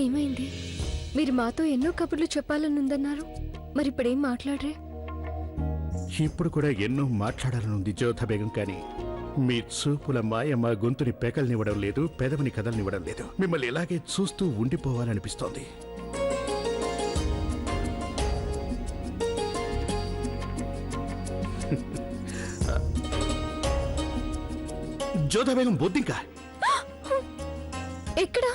ఏమైంది? మీరు మాతో ఎన్నో కబుర్లు చెప్పాలనుందన్నారు, మరి ఇప్పుడేం మాట్లాడరే? ఇప్పుడు కూడా ఎన్నో మాట్లాడాలనుంది జోధ బేగం, కానీ మీ చూపుల మాయ మా గొంతుని పెకల్నివ్వడం లేదు, పెదవిని కదలనివ్వడం లేదు. మిమ్మల్ని ఇలాగే చూస్తూ ఉండిపోవాలనిపిస్తోంది. జోధ బేగం బొద్దింక ఎక్కడా?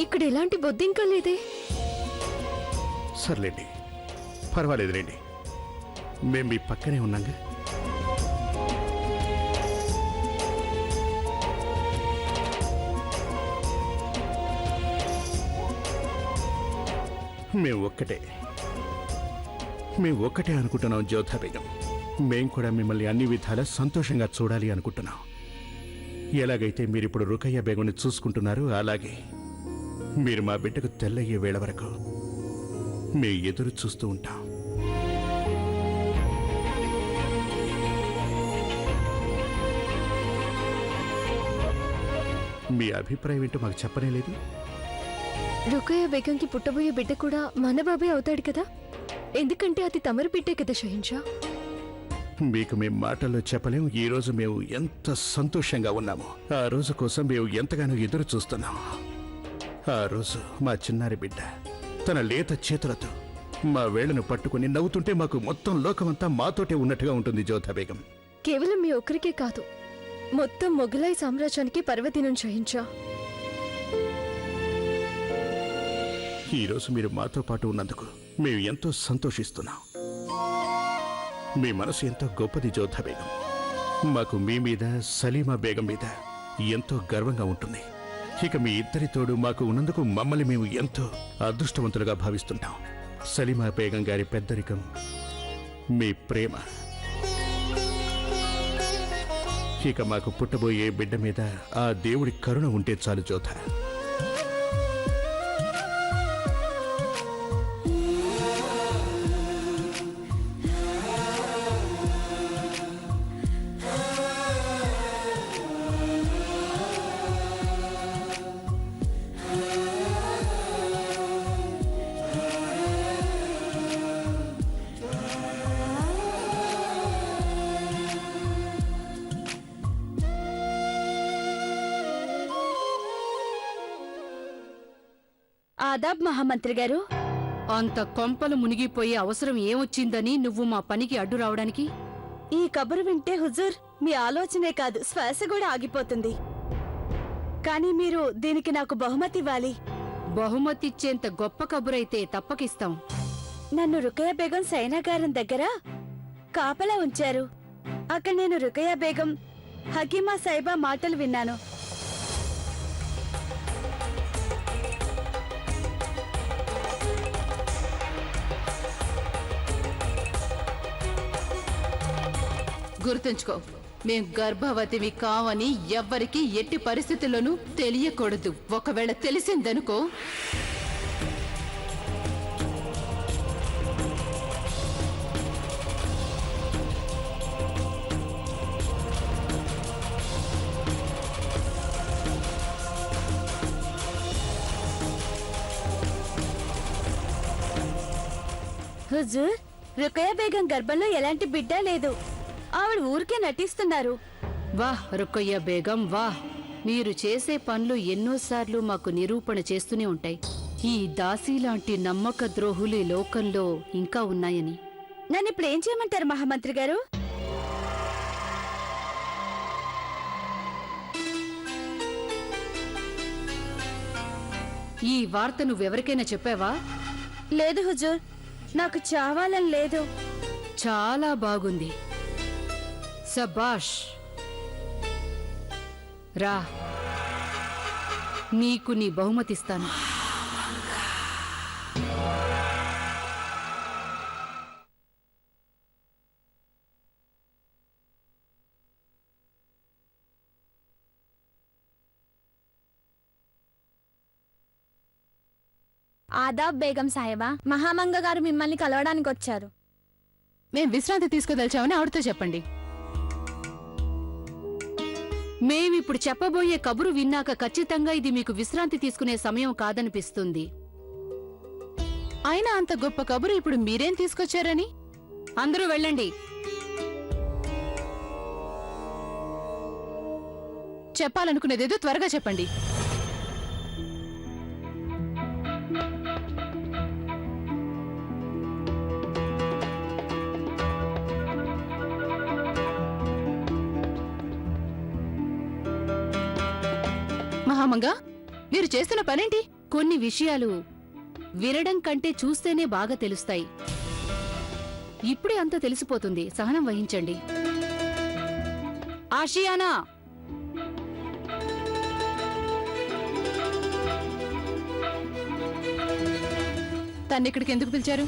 ఇక్కడ ఎలాంటి బొద్దింకా లేదే. సర్లేండి, పర్వాలేదులేండి, మేం మీ పక్కనే ఉన్నాగా. మేము ఒక్కటే అనుకుంటున్నాం జోధా బేగం. మేం కూడా మిమ్మల్ని అన్ని విధాలా సంతోషంగా చూడాలి అనుకుంటున్నాం. ఎలాగైతే మీరిప్పుడు రుకయ్య బేగంని చూసుకుంటున్నారో అలాగే మీరు మా బిడ్డకు తెల్లయ్యే వేళ వరకు మీ ఎదురు చూస్తూ ఉంటాం. మీ అభిప్రాయం ఏంటో మాకు చెప్పనే లేదు. రుకయ్య బేగంకి పుట్టబోయే బిడ్డ కూడా మన బాబే అవుతాడు కదా, ఎందుకంటే అది తమరి బిడ్డే కదా షహిన్షా. మీకు మేము మాటల్లో చెప్పలేం ఈ రోజు మేము ఎంత సంతోషంగా ఉన్నామో. ఆ రోజు కోసం మేము ఎంతగానో ఎదురు చూస్తున్నాం. ఆ రోజు మా చిన్నారి బిడ్డ తన లేత చేతులతో మా వేళ్లను పట్టుకుని నవ్వుతుంటే మాకు మొత్తం లోకమంతా మాతోటే ఉన్నట్టుగా ఉంటుంది జోధా బేగం. కేవలం మీ ఒక్కరికే కాదు, మొత్తం మొఘలాయి సామ్రాజ్యానికి పర్వదినం షహిన్షా. ఈరోజు మీరు మాతో పాటు ఉన్నందుకు మేము ఎంతో సంతోషిస్తున్నాం. మీ మనసు ఎంతో గొప్పది జోధా బేగం. మాకు మీ మీద, సలీమా బేగం మీద ఎంతో గర్వంగా ఉంటుంది. ఇక మీ ఇద్దరి తోడు మాకు ఉన్నందుకు మమ్మల్ని మేము ఎంతో అదృష్టవంతులుగా భావిస్తుంటాం. సలీమా బేగం గారి పెద్దరికం, మీ ప్రేమ, ఇక మాకు పుట్టబోయే బిడ్డ మీద ఆ దేవుడి కరుణ ఉంటే చాలు జోధా. ఆదాబ్ మహామంత్రి గారు. అంత కొంపలు మునిగిపోయే అవసరం ఏమొచ్చిందని నువ్వు మా పనికి అడ్డు రావడానికి? ఈ కబురు వింటే హుజూర్, మీ ఆలోచనే కాదు శ్వాస కూడా ఆగిపోతుంది. కానీ మీరు దీనికి నాకు బహుమతి ఇవ్వాలి. బహుమతిచ్చేంత గొప్ప కబురైతే తప్పకిస్తాం. నన్ను రుకయ్య బేగం సైనాగారం దగ్గర కాపలా ఉంచారు. అక్కడ నేను రుకయ్య బేగం, హకీమా సాయిబా మాటలు విన్నాను. గుర్తుంచుకో, మేం గర్భవతివి కావని ఎవ్వరికి ఎట్టి పరిస్థితుల్లోనూ తెలియకూడదు. ఒకవేళ తెలిసిందనుకో, హుజూర్, రుకయ్య బేగం గర్భంలో ఎలాంటి బిడ్డ లేదు. ఆవిడ ఊరికే నటిస్తున్నారు. వాహ్ రుకయ్య బేగం వాహ్. మీరు చేసే పనులు ఎన్నోసార్లు మాకు నిరూపణ చేస్తూనే ఉంటాయి ఈ దాసీలాంటి నమ్మక ద్రోహులు ఈ లోకంలో ఇంకా ఉన్నాయని. నన్ను ఇప్పుడు ఏం చేయమంటారు మహామంత్రి గారు? ఈ వార్త నువ్వెవరికైనా చెప్పావా? లేదు హుజూర్, నాకు చావాలని లేదు. చాలా బాగుంది, సబాష్. రా, నీకు నీ బహుమతిస్తాను. ఆదాబ్ బేగం సాహెబా, మహామంగ గారు మిమ్మల్ని కలవడానికి వచ్చారు. మేం విశ్రాంతి తీసుకోదలిచామని ఆవిడతో చెప్పండి. మేమిప్పుడు చెప్పబోయే కబురు విన్నాక ఖచ్చితంగా ఇది మీకు విశ్రాంతి తీసుకునే సమయం కాదనిపిస్తుంది. అయినా అంత గొప్ప కబురు ఇప్పుడు మీరేం తీసుకొచ్చారని? అందరూ వెళ్ళండి. చెప్పాలనుకునేదేదో త్వరగా చెప్పండి. మహామంగా, మీరు చేస్తున్న పనేంటి? కొన్ని విషయాలు వినడం కంటే చూస్తేనే బాగా తెలుస్తాయి. ఇప్పుడే అంతా తెలిసిపోతుంది. సహనం వహించండి. ఆషియానా, తన్నిక్కడికి ఎందుకు పిలిచారు?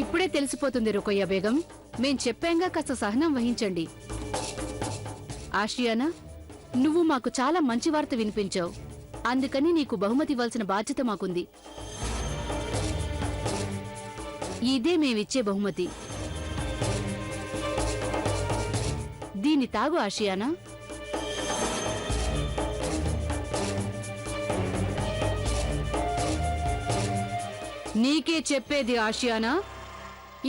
ఇప్పుడే తెలిసిపోతుంది రుకయ్య బేగం. మేం చెప్పాంగా, కాస్త సహనం వహించండి. ఆషియానా, నువ్వు మాకు చాలా మంచి వార్త వినిపించావు. అందుకని నీకు బహుమతి ఇవ్వాల్సిన బాధ్యత మాకుంది. ఇదే మేమిచ్చే బహుమతి. దీన్ని తాగు ఆషియానా. నీకే చెప్పేది ఆషియానా,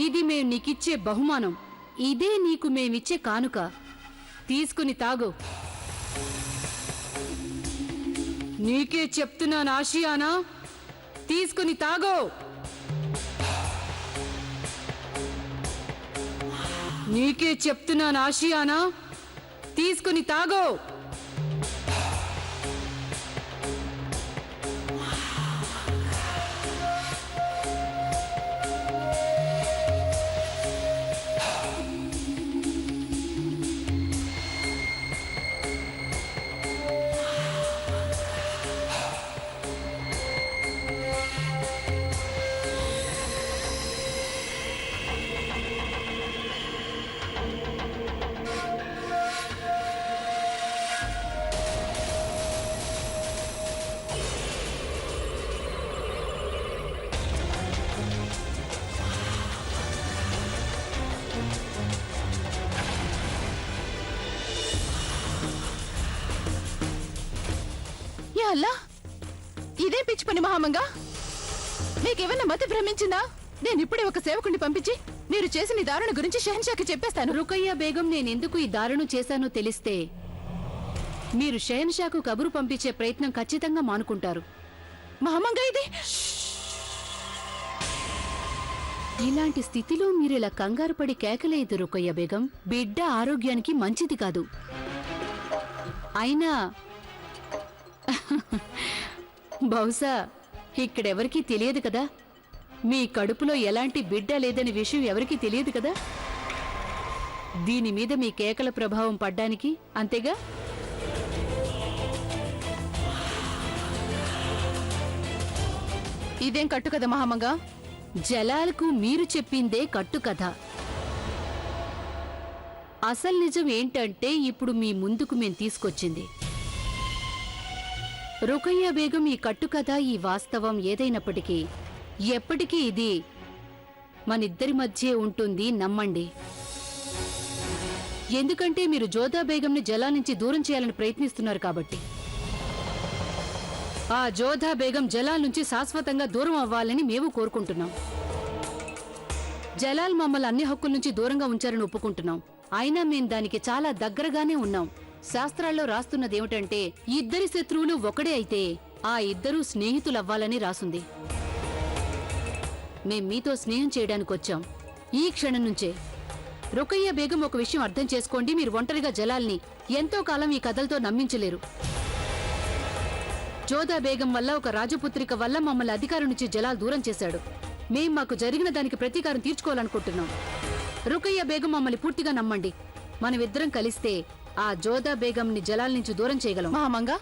ఇది మేం నీకిచ్చే బహుమానం. ఇదే నీకు మేమిచ్చే కానుక. తీసుకుని తాగు. నీకే చెప్తున్నాను ఆషియానా, తీసుకుని తాగో. నీకే చెప్తున్నాను ఆషియానా, తీసుకుని తాగో. యా అల్లా, ఇదే పిచ్చి పని మహామంగా. మీకేమన్నా మతి భ్రమించిందా? నేనిప్పుడే ఒక సేవకుడిని పంపించి మీరు చేసిన ఈ దారుణ గురించి షెహన్షాకి చెప్పేస్తాను. రుకయ్య బేగం, నేనెందుకు ఈ దారుణం చేశానో తెలిస్తే మీరు షెహన్షాకు కబురు పంపించే ప్రయత్నం ఖచ్చితంగా మానుకుంటారు. మహామంగా, ఇది ఇలాంటి స్థితిలో మీరిలా కంగారు పడి కేకలేదు రుకయ్య బేగం. బిడ్డ ఆరోగ్యానికి మంచిది కాదు. అయినా బహుశా ఇక్కడెవరికీ తెలియదు కదా, మీ కడుపులో ఎలాంటి బిడ్డ లేదని విషయం ఎవరికీ తెలియదు కదా. దీని మీద మీ కేకల ప్రభావం పడ్డానికి అంతేగా. ఇదేం కట్టు కదా మహామంగా? జలాల్కు మీరు చెప్పిందే కట్టుకథ. అసలు నిజం ఏంటంటే ఇప్పుడు మీ ముందుకు మేం తీసుకొచ్చింది. రుకయ్య బేగం, ఈ కట్టుకథ, ఈ వాస్తవం ఏదైనప్పటికీ ఎప్పటికీ ఇది మనిద్దరి మధ్యే ఉంటుంది, నమ్మండి. ఎందుకంటే మీరు జోదా బేగంని జలాల్ నుంచి దూరం చేయాలని ప్రయత్నిస్తున్నారు కాబట్టి. ఆ జోదా బేగం జలాల్ నుంచి శాశ్వతంగా దూరం అవ్వాలని మేము కోరుకుంటున్నాం. జలాల్ మమ్మల్ని అన్ని హక్కుల నుంచి దూరంగా ఉంచారని ఒప్పుకుంటున్నాం. అయినా మేం దానికి చాలా దగ్గరగానే ఉన్నాం. శాస్త్రాల్లో రాస్తున్నదేమిటంటే ఇద్దరి శత్రువులు ఒకడే అయితే ఆ ఇద్దరూ స్నేహితులవ్వాలని రాసుంది. మేం మీతో స్నేహం చేయడానికొచ్చాం ఈ క్షణం నుంచే. రుకయ్య బేగం, ఒక విషయం అర్థం చేసుకోండి, మీరు ఒంటరిగా జలాల్ని ఎంతో కాలం ఈ కథలతో నమ్మించలేరు. జోదా బేగం వల్ల, ఒక రాజపుత్రిక వల్ల మమ్మల్ని అధికారం నుంచి జలాల్ దూరం చేశాడు. మేం మాకు జరిగిన దానికి ప్రతీకారం తీర్చుకోవాలనుకుంటున్నాం. రుకయ్య బేగం, మమ్మల్ని పూర్తిగా నమ్మండి. మనమిద్దరం కలిస్తే ఆ జోదా బేగంని జలాల్ నుంచి దూరం చేయగలం. మహామంగా,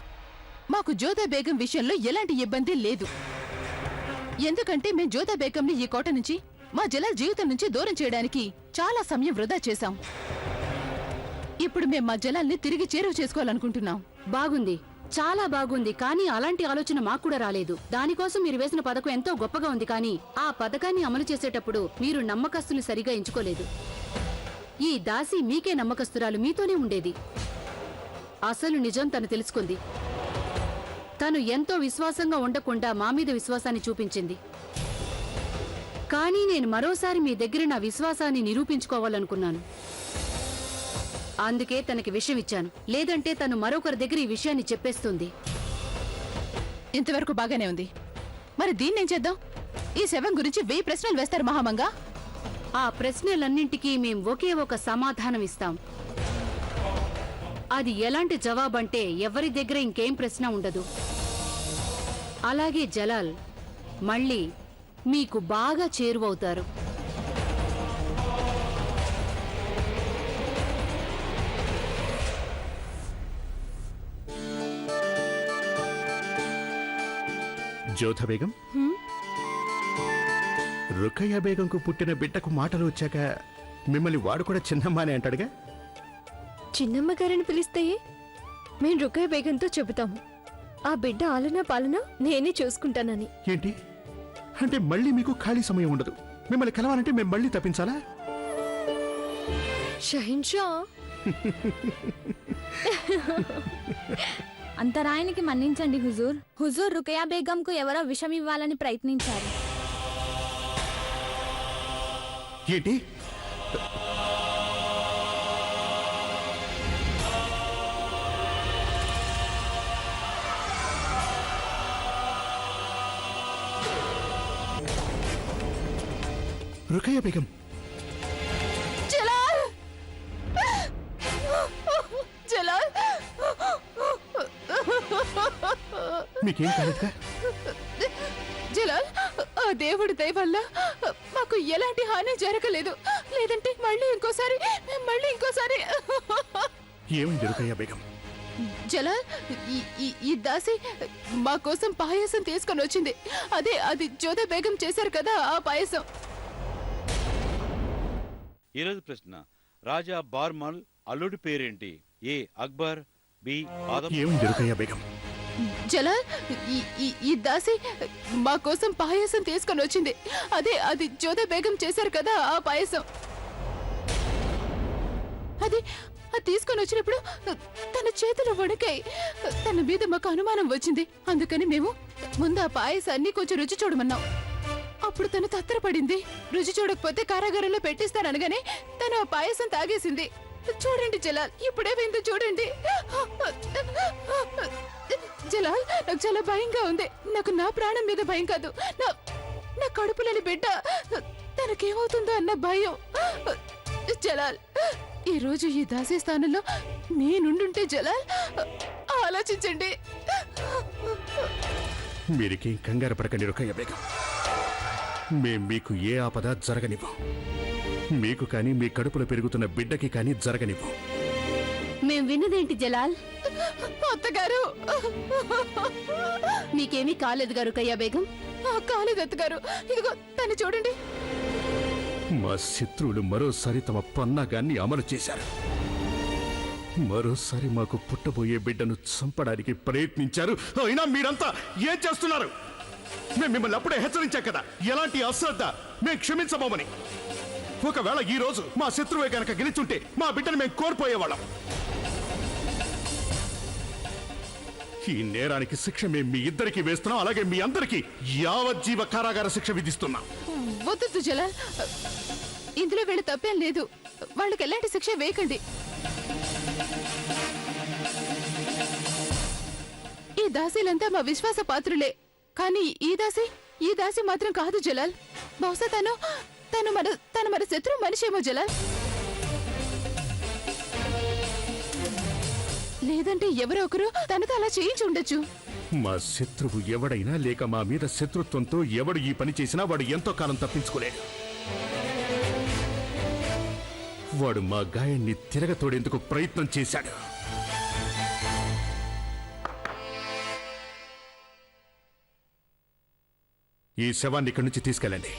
మాకు జోదా బేగం విషయంలో ఎలాంటి ఇబ్బంది లేదు. ఎందుకంటే మేం జోదా బేగంని ఈ కోట నుంచి, మా జలాల్ జీవితం నుంచి దూరం చేయడానికి చాలా సమయం వృధా చేశాం. ఇప్పుడు మేం మా జలాల్ని తిరిగి చేరువ చేసుకోవాలనుకుంటున్నాం. బాగుంది, చాలా బాగుంది. కానీ అలాంటి ఆలోచన మాకు కూడా రాలేదు. దానికోసం మీరు వేసిన పథకం ఎంతో గొప్పగా ఉంది, కానీ ఆ పథకాన్ని అమలు చేసేటప్పుడు మీరు నమ్మకస్తుని సరిగా ఎంచుకోలేదు. ఈ దాసి మీకే నమ్మకస్తురాలు, మీతోనే ఉండేది. అసలు నిజం తను తెలుసుకుంది. తను ఎంతో విశ్వాసంగా ఉండకుండా మా మీద విశ్వాసాన్ని చూపించింది. కానీ నేను మరోసారి మీ దగ్గర నా విశ్వాసాన్ని నిరూపించుకోవాలనుకున్నాను. అందుకే తనకి విషయం ఇచ్చాను. లేదంటే తను మరొకరి దగ్గర ఈ విషయాన్ని చెప్పేస్తుంది. ఇంతవరకు బాగానే ఉంది. మరి దీన్నేం చేద్దాం? ఈ శవం గురించి 1000 ప్రశ్నలు వేస్తారు మహామంగ. ఆ ప్రశ్నలన్నింటికీ మేం ఒకే ఒక సమాధానం ఇస్తాం. అది ఎలాంటి జవాబంటే ఎవరి దగ్గర ఇంకేం ప్రశ్న ఉండదు. అలాగే జలాల్ మళ్ళీ మీకు బాగా చేరువవుతారు. జోధ బేగం, రుకయ్య బేగంకు పుట్టిన బిడ్డకు మాటలు వచ్చాక మిమ్మల్ని వాడు కూడా చిన్నమ్మ అని అంటాడుగా. చిన్నమ్మ గారిని పిలిస్తే మేము రుకయ్య బేగంతో చెబుతాము ఆ బిడ్డ ఆలనా పాలన నేనే చూసుకుంటానని. ఏంటి అంటే మళ్ళీ మీకు ఖాళీ సమయం ఉండదు? మిమ్మల్ని కలవాలంటే మేము మళ్ళీ తప్పించాలా? షహిన్షా, అంతరాయానికి మన్నించండి హుజూర్. హుజూర్, రుకయా బేగంకు ఎవరో విషం ఇవ్వాలని ప్రయత్నించారు. ఏంటి? రుకయ్య బేగం, జలాల్! జలాల్! మీకేం కాలేదుగా? జలాల్, ఆ దేవుడి దయ వల్ల మాకు ఎలాంటి హాని జరగలేదు. లేదంటే మళ్ళీ ఇంకోసారి. ఏమైంది రుకయ్య బేగం? జలాల్, ఈ దాసి మా కోసం పాయసం తీసుకొని వచ్చింది. అది జోధ బేగం చేశారు కదా ఆ పాయసం. ఈరోజు ప్రశ్న, రాజా బార్మల్ అల్లుడి పేరేంటి? ఏ అక్బర్, బి ఆదం. ఏమైంది రుకయ్య బేగం? జలాల్, ఈ దాసి మా కోసం పాయసం తీసుకొని వచ్చింది. అది జోధ బేగం చేశారు కదా ఆ పాయసం. అది తీసుకొని వచ్చినప్పుడు తన చేతులు వణికాయి. తన మీద మాకు అనుమానం వచ్చింది. అందుకని మేము ముందు ఆ పాయసాన్ని కొంచెం రుచి చూడమన్నాం. అప్పుడు తను తత్తరపడింది. రుచి చూడకపోతే కారాగారంలో పెట్టిస్తాననగానే తను ఆ పాయసం తాగేసింది. చూడండి జలాల్, ఇప్పుడేమైందో చూడండి. జలాల్, నాకు చాలా భయంగా ఉంది. నాకు నా ప్రాణం మీద భయం కాదు, నా కడుపులోని బిడ్డ తనకేమవుతుందో అన్న భయం. జలాల్, ఈ రోజు ఈ దాసీ స్థానంలో నేనుండుంటే జలాల్, ఆలోచించండి. మీరికేం కంగారు పడకండి రుకయ్య బేగం. మేం మీకు ఏ ఆపద జరగనివ్వం. మీకు కానీ మీ కడుపులో పెరుగుతున్న బిడ్డకి కానీ జరగనివ్వం. మేం విన్నదేంటి జలాల్? అత్తగారు, మీకేమీ కాలేదుగా రుకయ్య బేగం? కాలేదు అత్తగారు. ఇదిగో తను చూడండి. మా శత్రువులు మరోసారి తమ పన్నాగాన్ని అమలు చేశారు. మరోసారి మాకు పుట్టబోయే బిడ్డను చంపడానికి ప్రయత్నించారు. అయినా మీరంతా ఏం చేస్తున్నారు? మేము మిమ్మల్ని అప్పుడే హెచ్చరించాం కదా, ఎలాంటి అశ్రద్ధ మేము క్షమించబోమని. ఒకవేళ ఈ రోజు మా శత్రువే కనుక గెలిచుంటే మా బిడ్డను మేము కోల్పోయేవాళ్ళం. ఈ నేరానికి శిక్ష మేము మీ ఇద్దరికి వేస్తున్నాం. అలాగే మీ అందరికీ యావజ్జీవ కారాగార శిక్ష విధిస్తున్నాం. వద్దు జలాల్, ఇందులో వీళ్ళ తప్పేం లేదు. వాళ్ళకి ఎలాంటి శిక్ష వేయకండి. ఈ దాసీలంతా మా విశ్వాస పాత్రులే. కానీ ఈ దాసి మాత్రం కాదు జలాల్. బహుశా తను మన శత్రు మనిషేమో జలాల్. లేదంటే ఎవరో ఒకరు తనతో అలా చేయించి ఉండొచ్చు. మా శత్రువు ఎవడైనా లేక మా మీద శత్రుత్వంతో ఎవడు ఈ పని చేసినా వాడు ఎంతో కాలం తప్పించుకోలేడు. వాడు మా గాయాన్ని తిరగతోడేందుకు ప్రయత్నం చేశాడు. ఈ శవాన్ని ఇక్కడి నుంచి తీసుకెళ్ళండి.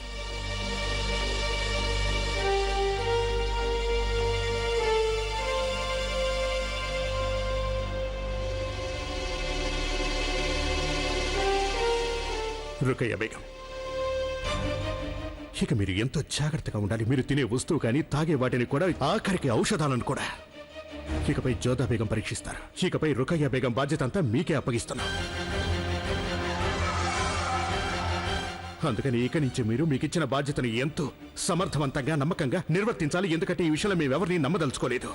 రుకయ్య బేగం, ఇక మీరు ఎంతో జాగ్రత్తగా ఉండాలి. మీరు తినే వస్తువు కానీ తాగే వాటిని కూడా, ఆఖరికి ఔషధాలను కూడా ఇకపై జోధా బేగం పరీక్షిస్తారు. ఇకపై రుకయ్య బేగం బాధ్యత అంతా మీకే అప్పగిస్తున్నా. అందుకని ఇక నుంచి మీరు మీకిచ్చిన బాధ్యతను ఎంతో సమర్థవంతంగా నమ్మకంగా నిర్వర్తించాలి. ఎందుకంటే ఈ విషయంలో మేమెవరిని నమ్మదలుచుకోలేదు.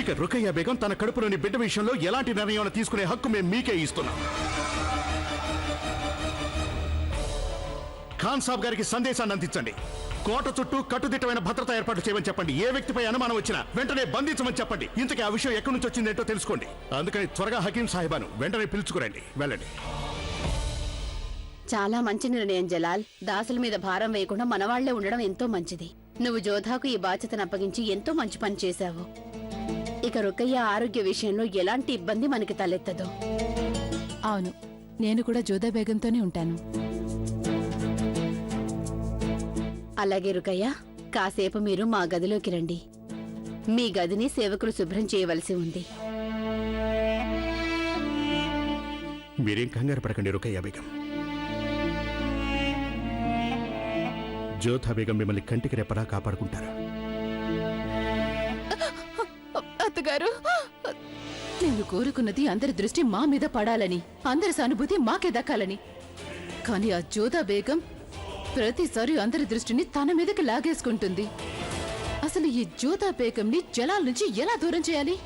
ఇక రుకయ్య బేగం తన కడుపులోని బిడ్డ విషయంలో ఎలాంటి నిర్ణయం తీసుకునే హక్కు మేము మీకే ఇస్తున్నాం. ఖాన్ సాబ్ గారికి సందేశాన్ని అందించండి. కోట చుట్టూ కట్టుదిట్టమైన భద్రత ఏర్పాటు చేయమని చెప్పండి. ఏ వ్యక్తిపై అనుమానం వచ్చినా వెంటనే బంధించమని చెప్పండి. ఇంతకీ ఆ విషయం ఎక్కడి నుంచి వచ్చిందేంటో తెలుసుకోండి. అందుకని త్వరగా హకీం సాహిబాను వెంటనే పిలుచుకురండి. వెళ్ళండి. చాలా మంచి నిర్ణయం జలాల్. దాసుల మీద భారం వేయకుండా మనవాళ్లే ఉండడం ఎంతో మంచిది. నువ్వు జోధాకు ఈ బాధ్యతను అప్పగించి ఎంతో మంచి పని చేశావు. ఇక రుకయ్య ఆరోగ్య విషయంలో ఎలాంటి ఇబ్బంది మనకి తలెత్తదు. అవును, నేను కూడా జోధా బేగంతోనే ఉంటాను. అలాగే రుకయ్య, కాసేపు మీరు మా గదిలోకి రండి. మీ గదిని సేవకులు శుభ్రం చేయవలసి ఉంది. మీరేం కంగారు పడకండి రుకయ్య బేగం. జోధా బేగం మిమ్మల్ని కంటికి రెప్పలా కాపాడుకుంటారు. అత్తగారు, నేను కోరుకున్నది అందరి దృష్టి మా మీద పడాలని, అందరి సానుభూతి మాకే దక్కాలని. కానీ ఆ జోధా బేగం ప్రతిసారి అందరి దృష్టిని తన మీదకి లాగేసుకుంటుంది. అసలు ఈ జోధా బేగంని జలాల్ నుంచి ఎలా దూరం చేయాలి?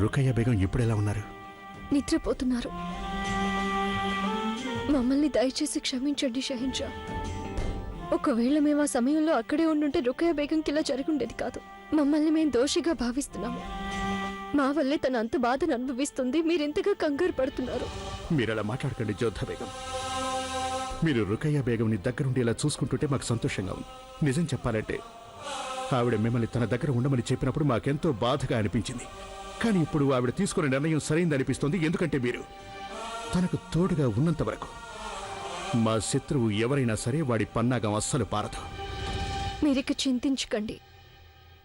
రుకయ్య బేగం ఇప్పుడెలా ఉన్నారు? నిద్రపోతున్నారు. మమ్మల్ని దయచేసి క్షమించండి షహిన్షా. ఒకవేళ మేము ఆ సమయంలో అక్కడే ఉండుంటే రుకయ్య బేగంకి ఇలా జరుగుండేది కాదు. మమ్మల్ని మేము దోషిగా భావిస్తున్నాము. మా వల్లే తన అంత బాధను అనుభవిస్తుంది. మీరెంతగా కంగారు పడుతున్నారు. మీరలా మాట్లాడకండి జోధా బేగం. మీరు రుకయ్య బేగంని దగ్గరుండి ఇలా చూసుకుంటుంటే మాకు సంతోషంగా ఉంది. నిజం చెప్పాలంటే ఆవిడ మిమ్మల్ని తన దగ్గర ఉండమని చెప్పినప్పుడు మాకెంతో బాధగా అనిపించింది. కానీ ఇప్పుడు ఆవిడ తీసుకునే నిర్ణయం సరైందనిపిస్తుంది. ఎందుకంటే మీరు తనకు తోడుగా ఉన్నంత వరకు మా శత్రువు ఎవరైనా సరే వాడి పన్నాగం అస్సలు పారదు. మీరిక చింతించకండి.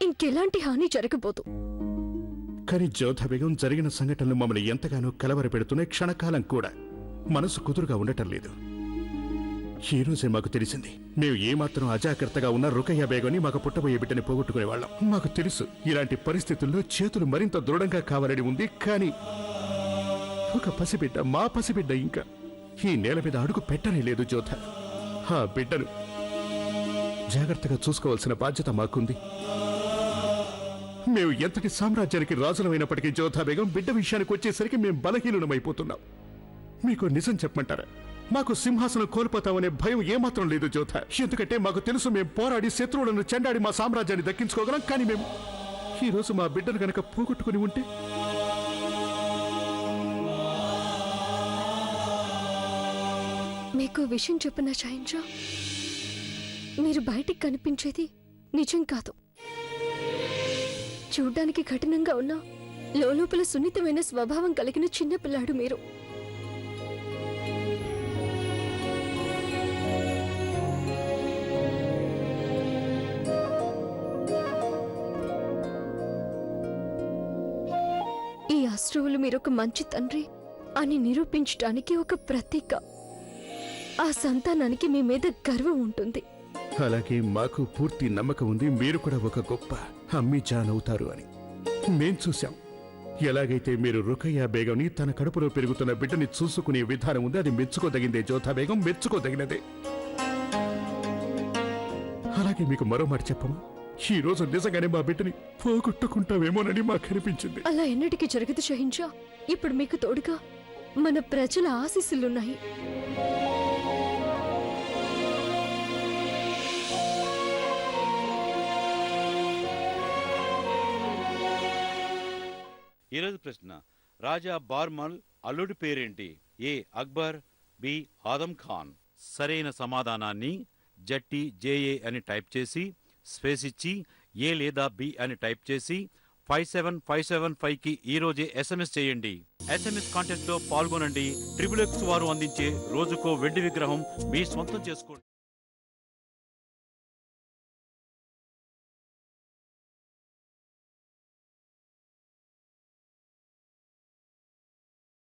ఇంకెలాంటి హాని జరగబోదు. కానీ జోధా బేగం జరిగిన సంఘటనలు మమ్మల్ని ఎంతగానో కలవరపెడుతున్నాయి. క్షణకాలం కూడా మనసు కుదురుగా ఉండటం లేదు. ఈ రోజే మాకు తెలిసింది. మేము ఏమాత్రం అజాగ్రత్తగా ఉన్న రుకయ్య బేగంని మాకు పుట్టబోయే బిడ్డని పోగొట్టుకునేవాళ్ళం. మాకు తెలుసు ఇలాంటి పరిస్థితుల్లో చేతులు మరింత దృఢంగా కావాలని ఉంది. కానీ ఒక పసిబిడ్డ, మా పసిబిడ్డ ఇంకా ఈ నేల మీద అడుగు పెట్టనే లేదు. జోధా, ఆ బిడ్డను జాగ్రత్తగా చూసుకోవాల్సిన బాధ్యత మాకుంది. మేము ఎంతటి సామ్రాజ్యానికి రాజులమైనప్పటికీ జోధా బేగం బిడ్డ విషయానికి వచ్చేసరికి మేము బలహీనులమైపోతున్నాం. మీకు నిజం చెప్పమంటారా? మాకు సింహాసనం కోల్పోతామనే భయం ఏమాత్రం లేదు జోధా. ఎందుకంటే మాకు తెలుసు మేము పోరాడి శత్రువులను చెండాడి మా సామ్రాజ్యాన్ని దక్కించుకోగలం. కానీ మేము ఈ రోజు మా బిడ్డను గనక పోగొట్టుకుని ఉంటే మీకు విషయం చెప్పనా షహిన్షా? మీరు బయటికి కనిపించేది నిజం కాదు. చూడ్డానికి కఠినంగా ఉన్నా లోపల సున్నితమైన స్వభావం కలిగిన చిన్న పిల్లాడు మీరు. ఈ అశ్రువులు మీరొక మంచి తండ్రి అని నిరూపించడానికి ఒక ప్రతీక. ఆ సంతానానికి మీ మీద గర్వం ఉంటుంది. అలాగే మాకు పూర్తి నమ్మకం ఉంది మీరు కూడా ఒక గొప్ప అమ్మి జాన్ అవుతారు అని. మేం చూశాం. ఎలాగైతే మీరు రుకయ్య బేగంని తన కడుపులో పెరుగుతున్న బిడ్డని చూసుకునే విధానం ఉంది. అది మెచ్చుకోదగిందే జోధా బేగం, మెచ్చుకోదగినదే. అలాగే మీకు మరో మాట చెప్పమా? ఈ రోజు నిజంగానే మా బిడ్డని పోగొట్టుకుంటామేమోనని మాకు అనిపించింది. అలా ఎన్నటికీ జరగదు షహిన్షా. ఇప్పుడు మీకు తోడుగా మన ప్రజల ఆశీస్సులున్నాయి. ఈరోజు ప్రశ్న: రాజా బార్మల్ అల్లుడి పేరేంటి? ఏ అక్బర్, బి ఆదం ఖాన్. సరైన సమాధానాన్ని జట్టి జేఏ అని టైప్ చేసి స్పేస్ ఇచ్చి ఏ లేదా బి అని టైప్ చేసి 57575 కి ఈ రోజే SMS చేయండి. SMS కాంటెస్ట్ లో పాల్గొనండి. XXX వారు అందించే రోజుకో వెండి విగ్రహం మీ సొంతం చేసుకోండి.